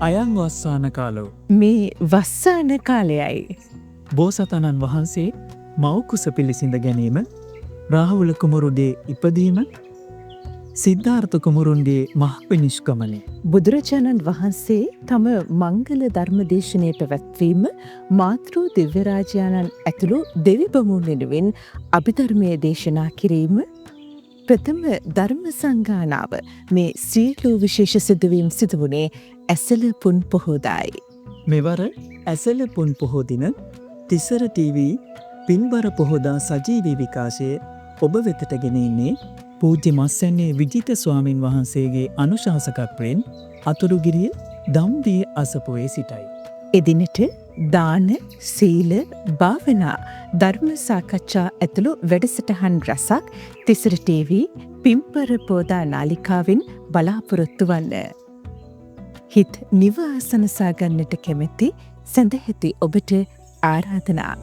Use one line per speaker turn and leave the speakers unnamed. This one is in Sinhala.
අයං වස්සාන කාලෝ
මේ වස්සාන කාලයයි.
බෝසතාණන් වහන්සේ මව්කුස පිළිසිඳ ගැනීම, රාහුල කුමරුගේ ඉපදීම, සිද්ධාර්ථ කුමරුන්ගේ මහපිනිෂ්ක්‍මණය.
බුදුරජාණන් වහන්සේ තම මංගල ධර්මදේශනය පැවැත්වීම, මාතෘ දිව්‍යරාජාණන් ඇතුළු දෙවි බමුණු වෙනුවෙන් අභිධර්මය දේශනා කිරීම, ප්‍රථම ධර්ම සංගායනාව මේ සියලු විශේෂ සිදුවීම් සිදුවුණේ ඇසළ පුන් පොහෝදායි.
මෙවර ඇසළ පුන් පොහෝ දින තිසර ටීවී පින්බර පොහෝදා සජීවී විකාශය ඔබ වෙතට ගෙන එන්නේ පූජ්‍ය මස්සැන්නේ විජිත ස්වාමින් වහන්සේගේ අනුශාසකත්වයෙන් අතුරුගිරිය දම්දිය අසපුවේ සිටයි.
එදිනට දාන, සීල, භාවනා, ධර්ම සාකච්ඡා ඇතුළු වැඩසටහන් රැසක් තිසර ටීවී පින්බර පෝදා නාලිකාවෙන් බලාපොරොත්තු වන්න. හිත් නිවාසනසා ගන්නට කැමැති සැදැහැති ඔබට ආරාධනා.